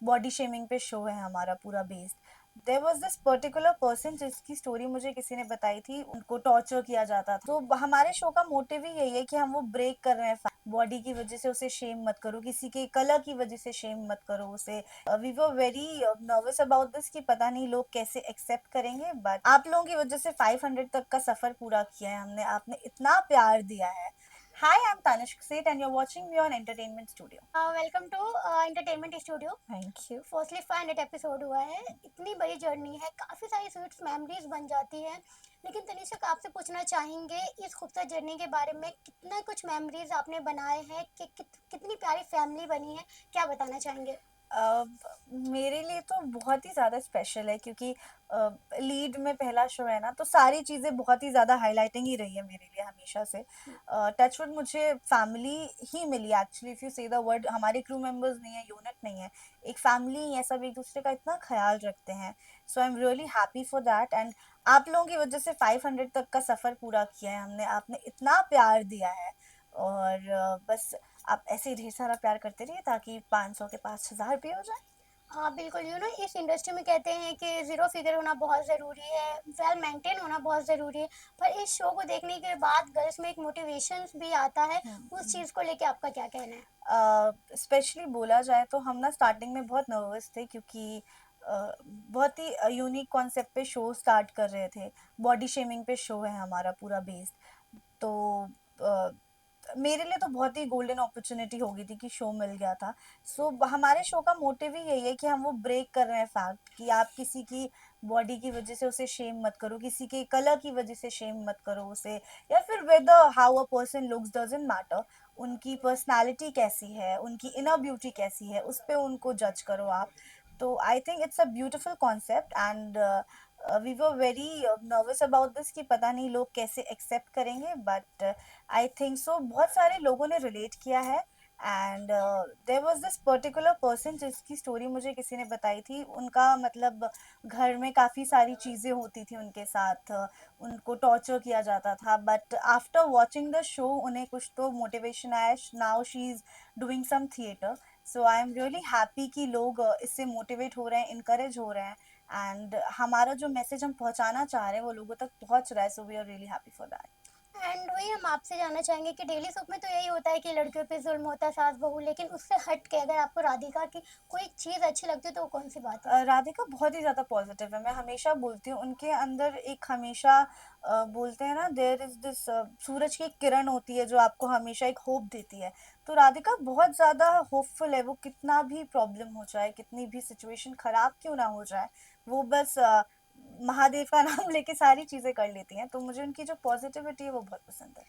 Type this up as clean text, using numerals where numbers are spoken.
Body shaming पे show है हमारा पूरा based. There was this particular person जिसकी स्टोरी मुझे किसी ने बताई थी, उनको टॉर्चर किया जाता था। तो हमारे शो का मोटिव ही यही है कि हम वो ब्रेक कर रहे हैं। बॉडी की वजह से उसे शेम मत करो, किसी के कलर की वजह से शेम मत करो उसे। We were very nervous about this कि पता नहीं लोग कैसे एक्सेप्ट करेंगे, बट आप लोगों की वजह से 500 तक का सफर पूरा किया है हमने। आपने इतना प्यार दिया है। हाय, आई am Tanishq Seth and you are watching me on entertainment studio. Welcome to entertainment studio. Thank you. Firstly 500 episode हुआ है। इतनी बड़ी जर्नी है, काफ़ी सारी स्वीट्स मेमोरीज बन जाती है। लेकिन तनिष्क आपसे पूछना चाहेंगे इस खूबसूरत जर्नी के बारे में, कितना कुछ मेमोरीज आपने बनाए हैं कितनी प्यारी फैमिली बनी है, क्या बताना चाहेंगे? अ, मेरे लिए तो बहुत ही ज़्यादा स्पेशल है क्योंकि लीड में पहला शो है ना, तो सारी चीज़ें बहुत ही ज़्यादा हाइलाइटिंग ही रही है मेरे लिए हमेशा से। टचवुड मुझे फैमिली ही मिली actually, if you say the word. हमारे क्रू मेंबर्स नहीं है, यूनिट नहीं है, एक फैमिली ही है। सब एक दूसरे का इतना ख्याल रखते हैं। So I am really happy for that. And आप लोगों की वजह से 500 तक का सफ़र पूरा किया है हमने। आपने इतना प्यार दिया है। और बस आप ऐसे ही ढेर सारा प्यार करते रहिए ताकि 500 के पास 1000 भी हो जाए। हाँ बिल्कुल, इस इंडस्ट्री में कहते हैं कि ज़ीरो फिगर होना बहुत ज़रूरी है, वेल मेंटेन होना बहुत ज़रूरी है। पर इस शो को देखने के बाद गर्ल्स में एक मोटिवेशन भी आता है। उस चीज़ को लेके आपका क्या कहना है? स्पेशली बोला जाए तो हम ना स्टार्टिंग में बहुत नर्वस थे क्योंकि बहुत ही यूनिक कॉन्सेप्ट पे शो स्टार्ट कर रहे थे। बॉडी शेमिंग पे शो है हमारा पूरा बेस्ड। तो अ, मेरे लिए तो बहुत ही गोल्डन अपॉर्चुनिटी हो गई थी कि शो मिल गया था। सो हमारे शो का मोटिव ही यही है कि हम वो ब्रेक कर रहे हैं फैक्ट कि आप किसी की बॉडी की वजह से उसे शेम मत करो, किसी के कलर की वजह से शेम मत करो उसे, या फिर whether how a person looks doesn't matter. उनकी पर्सनालिटी कैसी है, उनकी इनर ब्यूटी कैसी है, उस पे उनको जज करो आप। तो I think it's a beautiful concept. And we were very nervous about this कि पता नहीं लोग कैसे एक्सेप्ट करेंगे, बट आई थिंक सो बहुत सारे लोगों ने रिलेट किया है। And there was this particular person जिसकी स्टोरी मुझे किसी ने बताई थी। उनका मतलब घर में काफ़ी सारी चीज़ें होती थी उनके साथ। उनको टॉर्चर किया जाता था, but after watching the show उन्हें कुछ तो मोटिवेशन आया। Now she is doing some theatre. So I am really happy कि लोग इससे मोटिवेट हो रहे हैं, इनकरेज हो रहे हैं। एंड हमारा जो मैसेज हम पहुंचाना चाह रहे हैं वो लोगों तक पहुंच रहा है। So we are really happy for that. And वही हम आपसे जानना चाहेंगे कि डेली सोप में तो यही होता है कि लड़कियों पे जुल्म होता है, सास बहू, लेकिन उससे हट के अगर आपको राधिका की कोई चीज़ अच्छी लगती है तो वो कौन सी बात है? राधिका बहुत ही ज़्यादा पॉजिटिव है। मैं हमेशा बोलती हूँ उनके अंदर एक हमेशा बोलते हैं ना, देयर इज़ दिस सूरज की एक किरण होती है जो आपको हमेशा एक होप देती है। तो राधिका बहुत ज़्यादा होपफुल है। वो कितना भी प्रॉब्लम हो जाए, कितनी भी सिचुएशन खराब क्यों ना हो जाए, वो बस महादेव का नाम लेके सारी चीज़ें कर लेती हैं। तो मुझे उनकी जो पॉजिटिविटी है वो बहुत पसंद है।